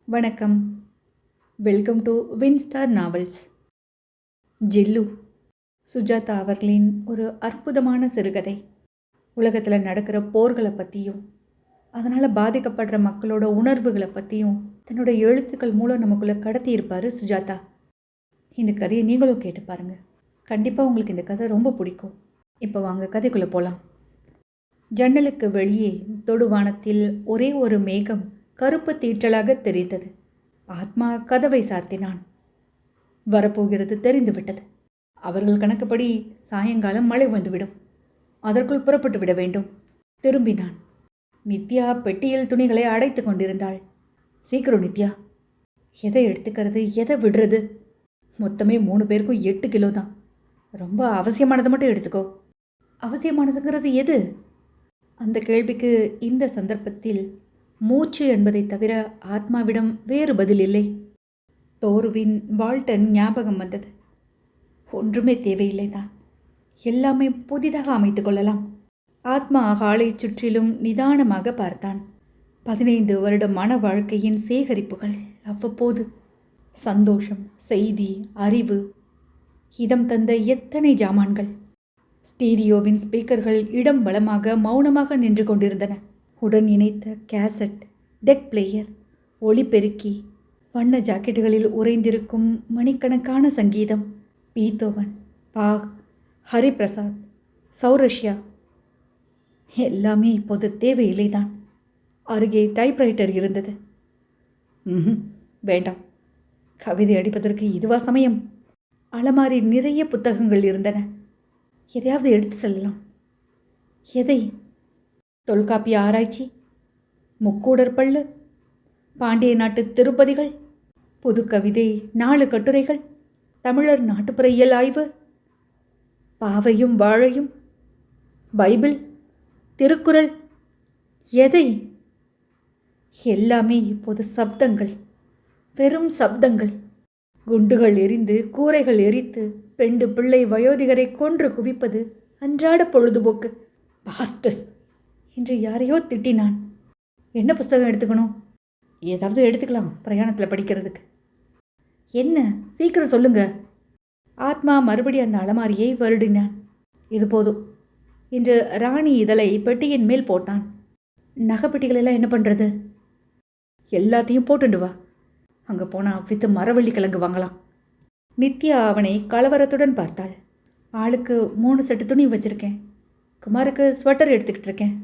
வணக்கம். Welcome to Winstar novels. Jillu Sujatha அவர்களின் ஒரு அற்புதமான சிறுகதை. உலகத்தில் நடக்கிற போர்களை பற்றியும் அதனால் பாதிக்கப்படுற மக்களோட உணர்வுகளை பற்றியும் தன்னோட எழுத்துக்கள் மூலம் நமக்குள்ளே கடத்தியிருப்பார் சுஜாதா. இந்த கதையை நீங்களும் கேட்டு பாருங்கள். கண்டிப்பாக உங்களுக்கு இந்த கதை ரொம்ப பிடிக்கும். இப்போ வாங்க கதைக்குள்ளே போகலாம். ஜன்னலுக்கு வெளியே தொடுவானத்தில் ஒரே ஒரு மேகம் கருப்பு தீற்றலாக தெரிந்தது. ஆத்மா கதவை சாத்தினான். வரப்போகிறது தெரிந்துவிட்டது. அவர்கள் கணக்குப்படி சாயங்காலம் மழை வந்துவிடும். அதற்குள் புறப்பட்டு விட வேண்டும். திரும்பினான். நித்யா பெட்டியில் துணிகளை அடைத்து கொண்டிருந்தாள். சீக்கிரம் நித்யா, எதை எடுத்துக்கிறது எதை விடுறது? மொத்தமே 3 பேருக்கும் 8 கிலோ தான். ரொம்ப அவசியமானதை மட்டும் எடுத்துக்கோ. அவசியமானதுங்கிறது எது? அந்த கேள்விக்கு இந்த சந்தர்ப்பத்தில் மூச்சு என்பதை தவிர ஆத்மாவிடம் வேறு பதில் இல்லை. தோருவின் வால்டன் ஞாபகம் வந்தது. ஒன்றுமே தேவையில்லை தான், எல்லாமே புதிதாக அமைத்து கொள்ளலாம். ஆத்மா ஹாலை சுற்றிலும் நிதானமாக பார்த்தான். 15 வருட மன வாழ்க்கையின் சேகரிப்புகள் அவ்வப்போது. சந்தோஷம், செய்தி, அறிவு, இதம் தந்த எத்தனை ஜாமான்கள். ஸ்டீரியோவின் ஸ்பீக்கர்கள் இடம் வளமாக மௌனமாக நின்று கொண்டிருந்தன. உடன் இணைத்த கேசட், டெக் பிளேயர், ஒளிபெருக்கி, வண்ண ஜாக்கெட்டுகளில் உறைந்திருக்கும் மணிக்கணக்கான சங்கீதம். பீத்தோவன், பாக், ஹரிபிரசாத், சௌரஷ்யா எல்லாமே இப்போது தேவையில்லைதான். அருகே டைப்ரைட்டர் இருந்தது. வேண்டாம், கவிதை அடிப்பதற்கு இதுவா சமயம்? அலமாரி நிறைய புத்தகங்கள் இருந்தன. எதையாவது எடுத்து செல்லலாம். எதை? தொல்காப்பிய ஆராய்ச்சி, முக்கூடர் பள்ளு, பாண்டிய நாட்டு திருப்பதிகள், புது கவிதை 4 கட்டுரைகள், தமிழர் நாட்டுப்புற இயல் ஆய்வு, பாவையும் வாழையும், பைபிள், திருக்குறள். எதை? எல்லாமே இப்போது சப்தங்கள், வெறும் சப்தங்கள். குண்டுகள் எரிந்து, கூரைகள் எரித்து, பெண்டு பிள்ளை வயோதிகரை கொன்று குவிப்பது அன்றாட பொழுதுபோக்கு. பாஸ்டஸ் என்று யாரையோ திட்டினான். என்ன புஸ்தகம் எடுத்துக்கணும்? ஏதாவது எடுத்துக்கலாம் பிரயாணத்தில் படிக்கிறதுக்கு. என்ன, சீக்கிரம் சொல்லுங்க. ஆத்மா மறுபடி அந்த அலமாரியை வருடினான். இது போதும் என்று ராணி இதழை பெட்டியின் மேல் போட்டான். நகைப்பெட்டிகளெல்லாம் என்ன பண்ணுறது? எல்லாத்தையும் போட்டுண்டு வா. அங்கே போனால் வித்து மரவள்ளி கிழங்கு வாங்கலாம். நித்யா அவனை கலவரத்துடன் பார்த்தாள். ஆளுக்கு 3 செட்டு துணி வச்சுருக்கேன். குமாருக்கு ஸ்வெட்டர் எடுத்துக்கிட்டு இருக்கேன்.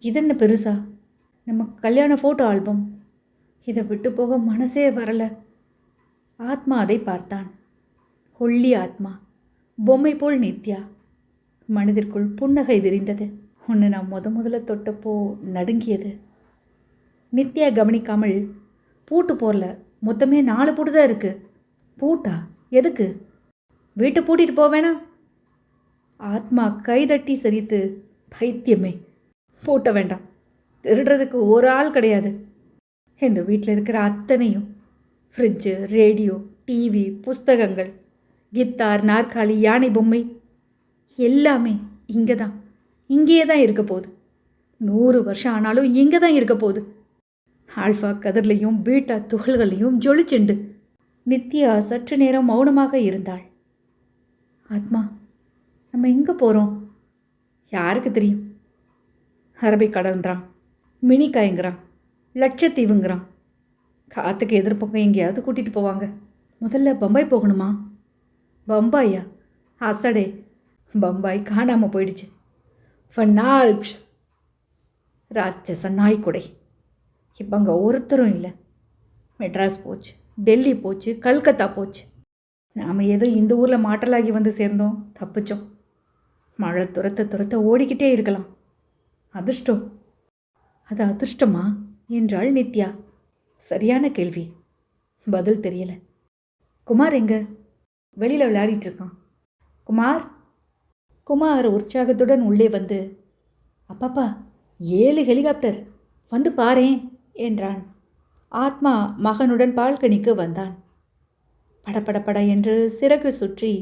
இதென்ன பெருசா? நம்ம கல்யாண ஃபோட்டோ ஆல்பம். இதை விட்டு போக மனசே வரலை. ஆத்மா அதை பார்த்தான். ஒல்லி ஆத்மா, பொம்மை போல் நித்யா. மனதிற்குள் புன்னகை விரிந்தது. ஒன்று நான் முதல்ல தொட்டப்போ நடுங்கியது. நித்யா கவனிக்காமல், பூட்டு போரல, மொத்தமே 4 பூட்டு தான் இருக்குது. பூட்டா? எதுக்கு? வீட்டை பூட்டிட்டு போவேனா? ஆத்மா கைதட்டி சிரித்து, பைத்தியமே, பூட்ட வேண்டாம். திருடுறதுக்கு ஒரு ஆள் கிடையாது. இந்த வீட்டில் இருக்கிற அத்தனையும், ஃப்ரிட்ஜு, ரேடியோ, டிவி, புஸ்தகங்கள், கித்தார், நாற்காலி, யானை பொம்மை எல்லாமே இங்கே தான், இங்கேயே தான் இருக்க போகுது. 100 வருஷம் ஆனாலும் இங்கே தான் இருக்க போகுது. ஆல்ஃபா கதிர்லையும் பீட்டா துகள்களையும் ஜொலிச்சுண்டு. நித்யா சற்று நேரம் மௌனமாக இருந்தாள். ஆத்மா, நம்ம எங்கே போகிறோம்? யாருக்கு தெரியும்? அரபிக்கடல்ன்றான், மினிக்காய்ங்கிறான், லட்சத்தீவுங்கிறான். காற்றுக்கு எதிர்ப்பக்கம் எங்கேயாவது கூட்டிகிட்டு போவாங்க. முதல்ல பம்பாய் போகணுமா? பம்பாயா? அசடே, பம்பாய் காணாமல் போயிடுச்சு. ஃபன்னால்ப்ஸ் ராட்சச நாய்க்குடை. இப்போ அங்கே ஒருத்தரும் இல்லை. மெட்ராஸ் போச்சு, டெல்லி போச்சு, கல்கத்தா போச்சு. நாம் ஏதோ இந்த ஊரில் மாட்டலாகி வந்து சேர்ந்தோம், தப்பிச்சோம். மழை துரத்த ஓடிக்கிட்டே இருக்கலாம். அதிர்ஷ்டம். அது அதிர்ஷ்டமா என்றாள் நித்யா. சரியான கேள்வி. பதில் தெரியல. குமார் எங்க? வெளியில் விளையாடிட்டு இருக்கான். குமார். குமார் உற்சாகத்துடன் உள்ளே வந்து, அப்பாப்பா 7 ஹெலிகாப்டர், வந்து பாரேன் என்றான். ஆத்மா மகனுடன் பால்கனிக்கு வந்தான். படபடபட என்று சிறகு சுற்றி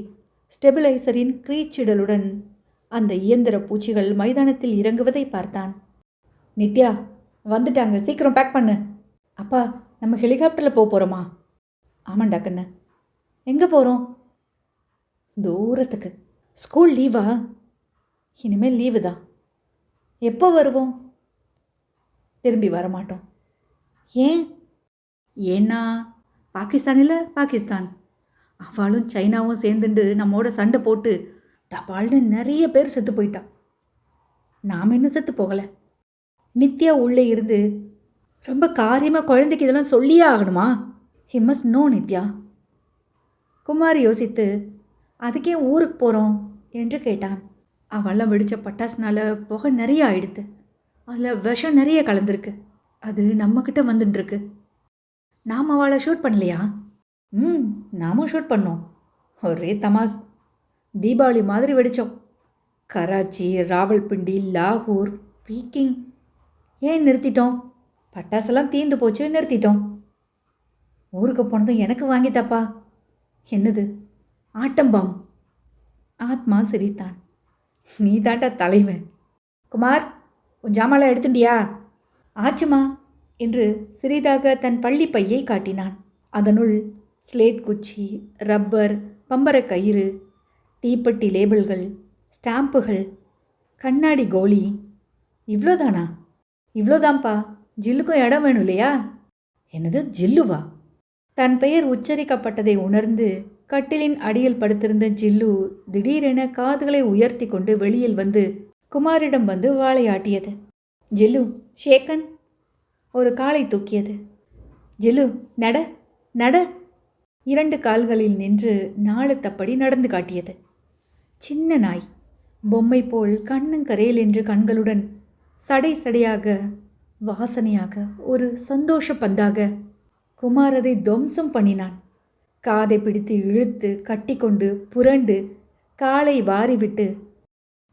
ஸ்டெபிளைசரின் கிரீச்சிடலுடன் அந்த இயந்திர பூச்சிகள் மைதானத்தில் இறங்குவதை பார்த்தான். நித்யா, வந்துட்டாங்க, சீக்கிரம் பேக் பண்ணு. அப்பா, நம்ம ஹெலிகாப்டரில் போகிறோமா? ஆமாண்டா கண்ணு. எங்கே போகிறோம்? தூரத்துக்கு. ஸ்கூல் லீவா? இனிமேல் லீவு தான். எப்போ வருவோம்? திரும்பி வரமாட்டோம். ஏன்? ஏன்னா பாகிஸ்தானில் பாகிஸ்தான் அவளும் சைனாவும் சேர்ந்துட்டு நம்மோட சண்டை போட்டு டபால்னு நிறைய பேர் செத்து போயிட்டா. நாம் இன்னும் செத்து போகலை. நித்யா உள்ளே இருந்து ரொம்ப காரியமாக குழந்தைக்கு இதெல்லாம் சொல்லியே ஆகணுமா? He must know Nithya. Kumar யோசித்து அதுக்கே ஊருக்கு போகிறோம் என்று கேட்டான். அவெல்லாம் வெடித்த பட்டாசுனால புகை நிறைய ஆயிடுத்து. அதில் விஷம் நிறைய கலந்துருக்கு. அது நம்மக்கிட்ட வந்துட்டுருக்கு. நாம் அவளை ஷூட் பண்ணலையா? நாமும் ஷூட் பண்ணோம். ஒரே தமாஸ். தீபாவளி மாதிரி வெடித்தோம். கராச்சி, ராவல்பிண்டி, லாகூர், பீக்கிங். ஏன் நிறுத்திட்டோம்? பட்டாசெல்லாம் தீர்ந்து போச்சு, நிறுத்திட்டோம். ஊருக்கு போனதும் எனக்கு வாங்கித்தாப்பா. என்னது? ஆட்டம்பாம். ஆத்மா சிரித்தான். நீ தாண்டா தலைவன். குமார், உன் ஜாமாலாம் எடுத்துட்டியா? ஆச்சுமா என்று சிறிதாக தன் பள்ளி பையை காட்டினான். அதனுள் ஸ்லேட் குச்சி, ரப்பர், பம்பர கயிறு, தீப்பெட்டி லேபிள்கள், ஸ்டாம்புகள், கண்ணாடி கோலி. இவ்வளோதானா? இவ்வளோதான்ப்பா. ஜில்லுக்கும் இடம் வேணும் இல்லையா? என்னது ஜில்லுவா? தன் பெயர் உச்சரிக்கப்பட்டதை உணர்ந்து கட்டிலின் அடியில் படுத்திருந்த ஜில்லு திடீரென காதுகளை உயர்த்தி கொண்டு வெளியில் வந்து குமாரிடம் வந்து வாழையாட்டியது. ஜில்லு, ஷேக்கன். ஒரு காலை தூக்கியது. ஜில்லு, நட நட. 2 கால்களில் நின்று 4 தப்படி நடந்து காட்டியது. சின்ன நாய். பொம்மை போல் கண்ணுங்கரையில் என்று கண்களுடன் சடை சடையாக, வாசனையாக, ஒரு சந்தோஷ பந்தாக குமார் அதை துவம்சம் பண்ணினான். காதை பிடித்து இழுத்து கட்டிக்கொண்டு புரண்டு காலை வாரிவிட்டு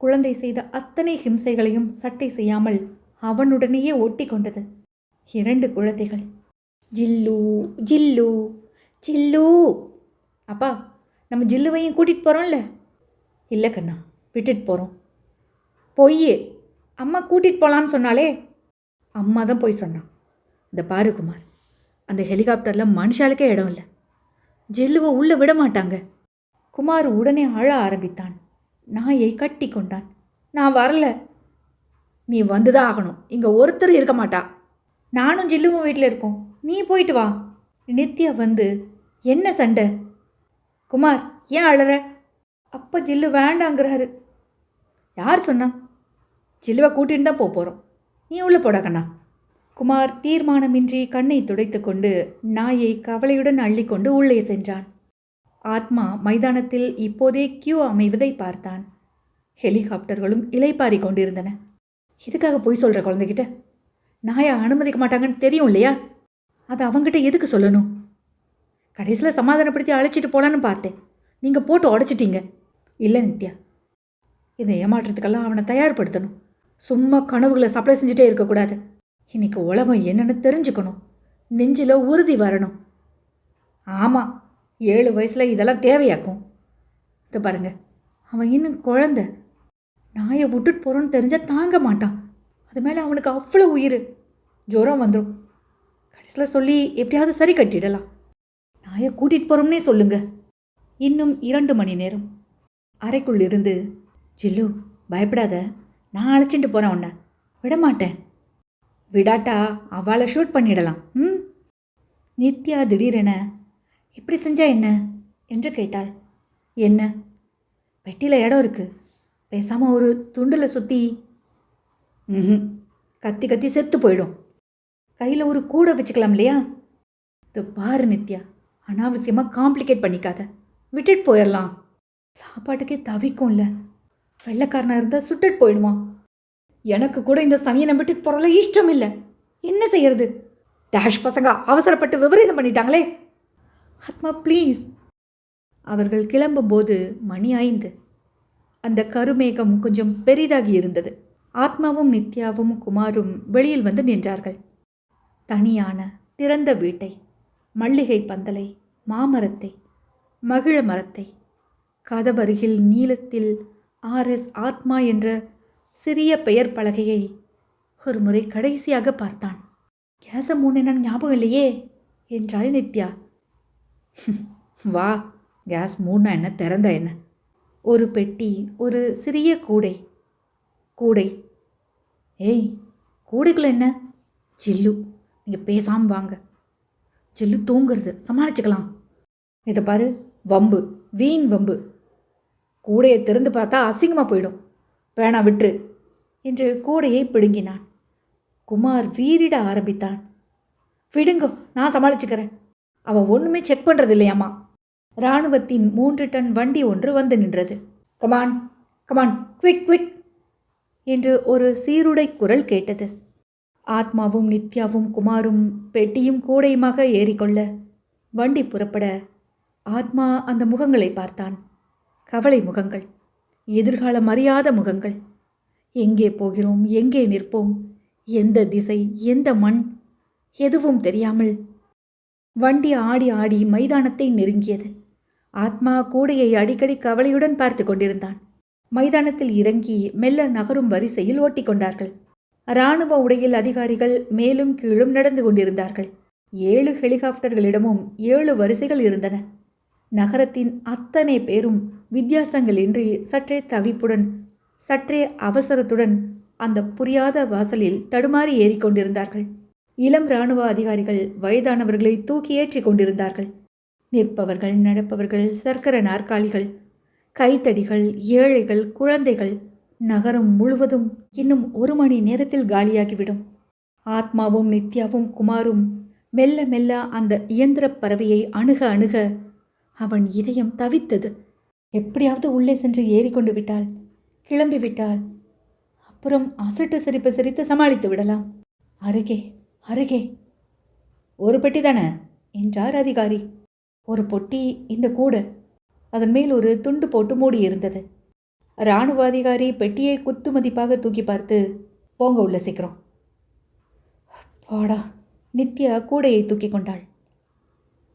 குழந்தை செய்த அத்தனை ஹிம்சைகளையும் சட்டை செய்யாமல் அவனுடனேயே ஒட்டி கொண்டது. 2 குழந்தைகள். ஜில்லு ஜில்லு ஜில்லு. அப்பா, நம்ம ஜில்லுவையும் கூட்டிகிட்டு போகிறோம்ல? இல்லை கண்ணா, விட்டுட்டு போகிறோம். பொய். அம்மா கூட்டிகிட்டு போகலான்னு சொன்னாலே. அம்மா தான் போய் சொன்னான். இந்த பாரு குமார், அந்த ஹெலிகாப்டரில் மனுஷாளுக்கே இடம் இல்லை. ஜில்லுவை உள்ளே விட மாட்டாங்க. குமார் உடனே அழ ஆரம்பித்தான். நாயை கட்டி கொண்டான். நான் வரல. நீ வந்துதான் ஆகணும். இங்கே ஒருத்தர் இருக்க மாட்டா. நானும் ஜில்லுவும் வீட்டில் இருக்கோம். நீ போயிட்டு வா. நித்யா வந்து, என்ன சண்டை? குமார், ஏன் அழற? அப்போ ஜில்லு வேண்டாங்கிறாரு. யார் சொன்னா? ஜில்லுவை கூட்டின்னு தான் போகிறோம். நீ உள்ளே போடா கண்ணா. குமார் தீர்மானமின்றி கண்ணை துடைத்து கொண்டு நாயை கவலையுடன் அள்ளிக்கொண்டு உள்ளே சென்றான். ஆத்மா மைதானத்தில் இப்போதே கியூ அமைவதை பார்த்தான். ஹெலிகாப்டர்களும் இலைப்பாரி கொண்டிருந்தன. எதுக்காக போய் சொல்கிற குழந்தைகிட்ட? நாயை அனுமதிக்க மாட்டாங்கன்னு தெரியும் இல்லையா? அது அவங்ககிட்ட எதுக்கு சொல்லணும்? கடைசியில் சமாதானப்படுத்தி அழைச்சிட்டு போகலான்னு பார்த்தேன். நீங்கள் போட்டு உடச்சிட்டீங்க. இல்லை நித்யா, இதை ஏமாற்றத்துக்கெல்லாம் அவனை தயார்படுத்தணும். சும்மா கனவுகளை சப்ளை செஞ்சுட்டே இருக்கக்கூடாது. இன்னைக்கு உலகம் என்னென்னு தெரிஞ்சுக்கணும். நெஞ்சில் உறுதி வரணும். ஆமாம், 7 வயசில் இதெல்லாம் தேவையாக்கும். இதை பாருங்க, அவன் இன்னும் குழந்த. நாயை விட்டுட்டு போகிறோன்னு தெரிஞ்சால் தாங்க மாட்டான். அது மேலே அவனுக்கு அவ்வளோ உயிர். ஜுரம் வந்துடும். கடைசியில் சொல்லி எப்படியாவது சரி கட்டிடலாம். நாயை கூட்டிகிட்டு போகிறோம்னே சொல்லுங்க. இன்னும் 2 மணி நேரம். அறைக்குள் இருந்து, ஜில்லு பயப்படாத, நான் அழைச்சிட்டு போகிறேன். உன்னை விடமாட்டேன். விடாட்டா அவளை ஷூட் பண்ணிடலாம். நித்யா திடீரென, இப்படி செஞ்சா என்ன என்று கேட்டாள். என்ன? பெட்டியில் இடம் இருக்குது. பேசாமல் ஒரு துண்டில் சுற்றி. கத்தி கத்தி செத்து போயிடும். கையில் ஒரு கூடை வச்சுக்கலாம் இல்லையா? இது பாரு நித்யா, அனாவசியமாக காம்ப்ளிகேட் பண்ணிக்காத. விட்டுட்டு போயிடலாம். சாப்பாட்டுக்கே தவிக்கும்ல. வெள்ளைக்காரனாக இருந்தால் சுட்டுட்டு போயிடுவான். எனக்கு கூட இந்த சனியனை விட்டுட்டு போகிறல இஷ்டம் இல்லை. என்ன செய்யறது? டேஷ் பசங்க அவசரப்பட்டு விபரீதம் பண்ணிட்டாங்களே. ஆத்மா ப்ளீஸ். அவர்கள் கிளம்பும்போது மணி 5. அந்த கருமேகம் கொஞ்சம் பெரிதாகி இருந்தது. ஆத்மாவும் நித்யாவும் குமாரும் வெளியில் வந்து நின்றார்கள். தனியான திறந்த வீட்டை, மல்லிகை பந்தலை, மாமரத்தை, மகிழ மரத்தை, கதவருகில் நீளத்தில் RS ஆத்மா என்ற சிறிய பெயர் பலகையை ஒரு முறை கடைசியாக பார்த்தான். கேசம் மூணு ஞாபகம் இல்லையே. என்றாள் நித்யா. வா, கேஸ் மூடினா என்ன, திறந்தா என்ன? ஒரு பெட்டி, ஒரு சிறிய கூடை. கூடை. ஏய், கூடைக்குள்ள என்ன? ஜில்லு, நீங்கள் பேசாமல் வாங்க. ஜில்லு தூங்குறது, சமாளிச்சுக்கலாம். இதை பாரு, வம்பு, வீண் வம்பு. கூடையை திறந்து பார்த்தா அசிங்கமாக போயிடும். வேணா விட்டுரு என்று கூடையை பிடுங்கினான். குமார் வீறிட ஆரம்பித்தான். விடுங்கோ, நான் சமாளிச்சுக்கிறேன். அவன் ஒன்றுமே செக் பண்ணுறது இல்லையாம்மா. இராணுவத்தின் 3 டன் வண்டி ஒன்று வந்து நின்றது. கமான் கமான், குவிக் குவிக் என்று ஒரு சீருடை குரல் கேட்டது. ஆத்மாவும் நித்யாவும் குமாரும் பெட்டியும் கூடையுமாக ஏறிக்கொள்ள வண்டி புறப்பட ஆத்மா அந்த முகங்களை பார்த்தான். கவலை முகங்கள், எதிர்காலம் அறியாத முகங்கள். எங்கே போகிறோம், எங்கே நிற்போம், எந்த திசை, எந்த மண், எதுவும் தெரியாமல் வண்டி ஆடி ஆடி மைதானத்தை நெருங்கியது. ஆத்மா கூடையை அடிக்கடி கவலையுடன் பார்த்து கொண்டிருந்தான். மைதானத்தில் இறங்கி மெல்ல நகரும் வரிசையில் ஓட்டிக்கொண்டார்கள். இராணுவ உடையில் அதிகாரிகள் மேலும் கீழும் நடந்து கொண்டிருந்தார்கள். 7 ஹெலிகாப்டர்களிடமும் 7 வரிசைகள் இருந்தன. நகரத்தின் அத்தனை பேரும் வித்தியாசங்களின்றி சற்றே தவிப்புடன், சற்றே அவசரத்துடன் அந்த புரியாத வாசலில் தடுமாறி ஏறிக்கொண்டிருந்தார்கள். இளம் இராணுவ அதிகாரிகள் வயதானவர்களை தூக்கி ஏற்றி கொண்டிருந்தார்கள். நிற்பவர்கள், நடப்பவர்கள், சர்க்கர நாற்காலிகள், கைத்தடிகள், ஏழைகள், குழந்தைகள். நகரம் முழுவதும் இன்னும் 1 மணி நேரத்தில் காலியாகிவிடும். ஆத்மாவும் நித்யாவும் குமாரும் மெல்ல மெல்ல அந்த இயந்திர பறவையை அணுக அணுக அவன் இதயம் தவித்தது. எப்படியாவது உள்ளே சென்று ஏறிக்கொண்டு விட்டால், கிளம்பி விட்டால், அப்புறம் அசட்டு சிரிப்பு சிரித்து சமாளித்து விடலாம். அருகே அருகே. ஒரு பெட்டி தானே என்றார் அதிகாரி. ஒரு பொட்டி, இந்த கூடை. அதன் மேல் ஒரு துண்டு போட்டு மூடியிருந்தது. இராணுவ அதிகாரி பெட்டியை குத்து மதிப்பாக தூக்கி பார்த்து, போங்க உள்ள சீக்கிரம். பாடா. நித்யா கூடையை தூக்கி கொண்டாள்.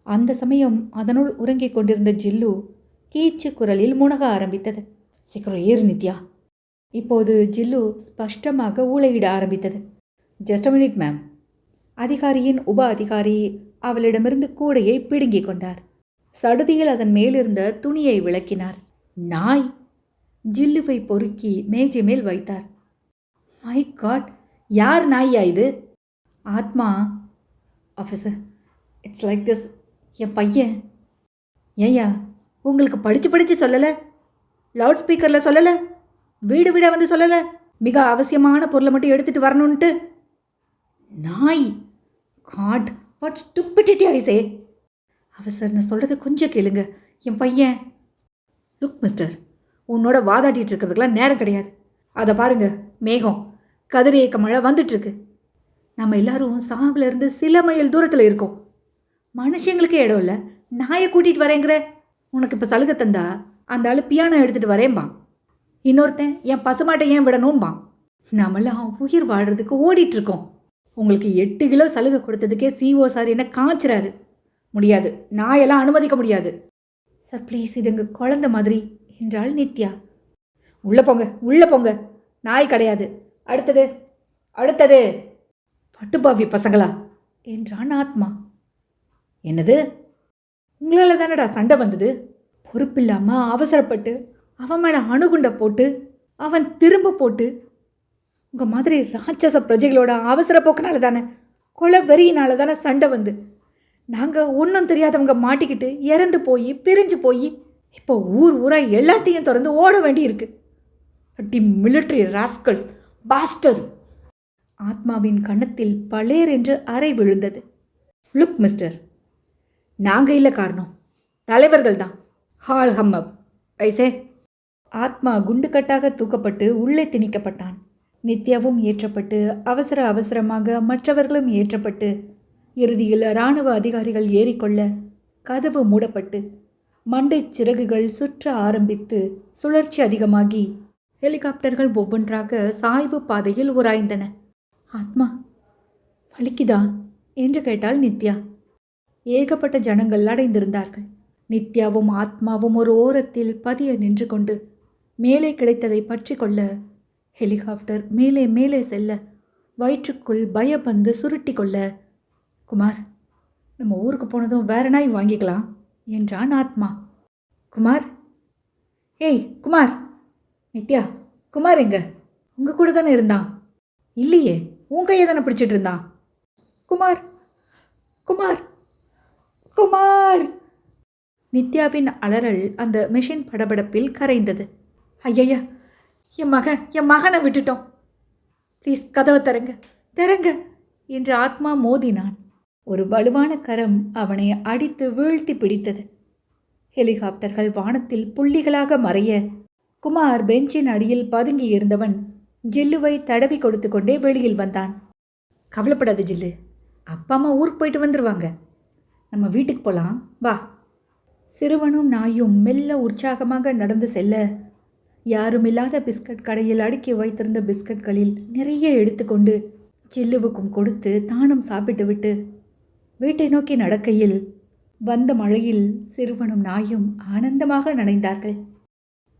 அந்த சமயம் அதனுள் உறங்கிக் கொண்டிருந்த ஜில்லு கீச்சு குரலில் முனக ஆரம்பித்தது. சீக்கிரம் ஏறு நித்யா. இப்போது ஜில்லு ஸ்பஷ்டமாக ஊளையிட ஆரம்பித்தது. Just a minute ma'am. அதிகாரியின் உப அதிகாரி அவளிடமிருந்து கூடையை பிடுங்கிக் கொண்டார். சடுதியில் அதன் மேலிருந்த துணியை விளக்கினார். நாய். ஜில்லுவை பொறுக்கி மேஜை மேல் வைத்தார். மை காட், யார் நாயா இது? ஆத்மா. Officer, it's like this. என் பையன். ஏயா, உங்களுக்கு படித்து சொல்லலை? லவுட் ஸ்பீக்கரில் சொல்லலை? வீடு வீடாக வந்து சொல்லலை? மிக அவசியமான பொருளை மட்டும் எடுத்துகிட்டு வரணுன்ட்டு. நாய். God, what stupidity I say. Officer, நான் சொல்கிறது கொஞ்சம் கேளுங்க. என் பையன். லுக் மிஸ்டர், உன்னோட வாதாட்டிகிட்டு இருக்கிறதுக்கெலாம் நேரம் கிடையாது. அதை பாருங்க, மேகம், கதிரியக்க மழை வந்துட்டுருக்கு. நம்ம எல்லாரும் சாவிலேருந்து சில மைல் தூரத்தில் இருக்கோம். மனுஷங்களுக்கே இடம் இல்லை, நாயை கூட்டிகிட்டு வரேங்கிற. உனக்கு இப்போ சலுகை தந்தா அந்த ஆள் பியானோ எடுத்துகிட்டு வரேன்பான். இன்னொருத்தன் என் பசுமாட்டை ஏன் விடணும்பான். நம்மளாம் உயிர் வாழ்கிறதுக்கு ஓடிட்டுருக்கோம். உங்களுக்கு 8 கிலோ சலுகை கொடுத்ததுக்கே CO சார் என்ன காய்ச்சிறாரு. முடியாது, நாயெல்லாம் அனுமதிக்க முடியாது. சார் ப்ளீஸ், இது எங்கள் குழந்த மாதிரி என்றாள் நித்யா. உள்ளே போங்க, உள்ளே போங்க. நாய் கிடையாது. அடுத்தது அடுத்தது. பட்டுப்பாவி பசங்களா என்றான் ஆத்மா. என்னது? உங்களால் தானடா சண்டை வந்தது. பொறுப்பில்லாமல் அவசரப்பட்டு அவன் மேலே அணுகுண்டை போட்டு அவன் திரும்ப போட்டு, உங்கள் மாதிரி ராட்சச பிரஜைகளோட அவசர போக்குனால தானே, கொலை வெறியினால தானே சண்டை வந்து நாங்கள் ஒன்றும் தெரியாதவங்க மாட்டிக்கிட்டு இறந்து போய் பிரிஞ்சு போய் இப்போ ஊர் ஊராக எல்லாத்தையும் திறந்து ஓட வேண்டியிருக்கு. அட்டி மிலிட்ரி ராஸ்கல்ஸ், பாஸ்டர்ஸ். ஆத்மாவின் கன்னத்தில் பளேர் என்று அறை விழுந்தது. லுக் மிஸ்டர், நாங்கள் இல்லை காரணம், தலைவர்கள் தான். ஹால் ஹம்மப் ஐசே. ஆத்மா குண்டுக்கட்டாக தூக்கப்பட்டு உள்ளே திணிக்கப்பட்டான். நித்யாவும் ஏற்றப்பட்டு அவசர அவசரமாக மற்றவர்களும் ஏற்றப்பட்டு இறுதியில் இராணுவ அதிகாரிகள் ஏறிக்கொள்ள கதவு மூடப்பட்டு மண்டை சிறகுகள் சுற்ற ஆரம்பித்து சுழற்சி அதிகமாகி ஹெலிகாப்டர்கள் ஒவ்வொன்றாக சாய்வு பாதையில் உராய்ந்தன. ஆத்மா, வலிக்குதா என்று கேட்டாள் நித்யா. ஏகப்பட்ட ஜனங்கள் அடைந்திருந்தார்கள். நித்யாவும் ஆத்மாவும் ஒரு ஓரத்தில் பதிய நின்று கொண்டு மேலே கிடைத்ததை பற்றி கொள்ள ஹெலிகாப்டர் மேலே மேலே செல்ல வயிற்றுக்குள் பயப்பந்து சுருட்டி கொள்ள. குமார், நம்ம ஊருக்கு போனதும் வேற நாய் வாங்கிக்கலாம் என்றான் ஆத்மா. குமார், ஏய் குமார். நித்யா, குமார் எங்க? உங்கள் கூட தானே இருந்தான். இல்லையே, உன் கையை தானே பிடிச்சிட்டு இருந்தான். குமார், குமார், குமார். நித்யாவின் அலறல் அந்த மெஷின் படபடப்பில் கரைந்தது. ஐயா, என் மகனை விட்டுட்டோம். ப்ளீஸ் கதவை திறங்க, திறங்க என்று ஆத்மா மோதினான். ஒரு வலுவான கரம் அவனை அடித்து வீழ்த்தி பிடித்தது. ஹெலிகாப்டர்கள் வானத்தில் புள்ளிகளாக மறைய குமார் பெஞ்சின் அடியில் பதுங்கி இருந்தவன் ஜில்லுவை தடவி கொடுத்து கொண்டே வெளியில் வந்தான். கவலைப்படாத ஜில்லு, அப்பா அம்மா ஊருக்கு போயிட்டு வந்துடுவாங்க. நம்ம வீட்டுக்கு போகலாம், வா. சிறுவனும் நாயும் மெல்ல உற்சாகமாக நடந்து செல்ல யாருமில்லாத பிஸ்கட் கடையில் அடுக்கி வைத்திருந்த பிஸ்கட்களில் நிறைய எடுத்துக்கொண்டு ஜில்லுவுக்கும் கொடுத்து தானும் சாப்பிட்டு விட்டு வீட்டை நோக்கி நடக்கையில் வந்த மழையில் சிறுவனும் நாயும் ஆனந்தமாக நனைந்தார்கள்.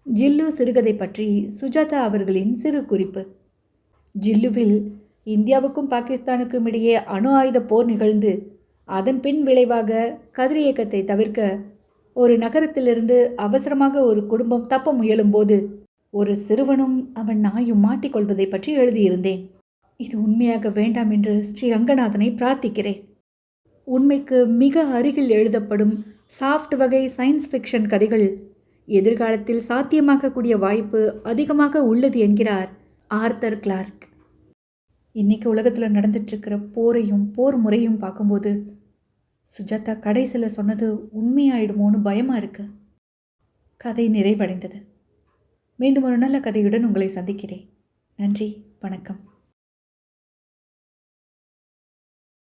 ஜில்லு சிறுகதை பற்றி சுஜாதா அவர்களின் சிறு குறிப்பு. ஜில்லுவில் இந்தியாவுக்கும் பாகிஸ்தானுக்கும் இடையே அணு ஆயுத போர் நிகழ்ந்து அதன் பின் விளைவாக கதிரியக்கத்தை தவிர்க்க ஒரு நகரத்திலிருந்து அவசரமாக ஒரு குடும்பம் தப்ப முயலும்போது ஒரு சிறுவனும் அவன் நாயும் மாட்டிக்கொள்வதை பற்றி எழுதியிருந்தேன். இது உண்மையாக வேண்டாம் என்று ஸ்ரீ ரங்கநாதனை பிரார்த்திக்கிறேன். உண்மைக்கு மிக அருகில் எழுதப்படும் சாஃப்ட் வகை சயின்ஸ் ஃபிக்ஷன் கதைகள் எதிர்காலத்தில் சாத்தியமாகக்கூடிய வாய்ப்பு அதிகமாக உள்ளது என்கிறார் ஆர்தர் கிளார்க். இன்னைக்கு உலகத்தில் நடந்துட்டுருக்கிற போரையும் போர் முறையும் பார்க்கும்போது சுஜாதா கடைசியில் சொன்னது உண்மையாயிடுமோன்னு பயமாக இருக்கு. கதை நிறைவடைந்தது. மீண்டும் ஒரு நல்ல கதையுடன் உங்களை சந்திக்கிறேன். நன்றி, வணக்கம்.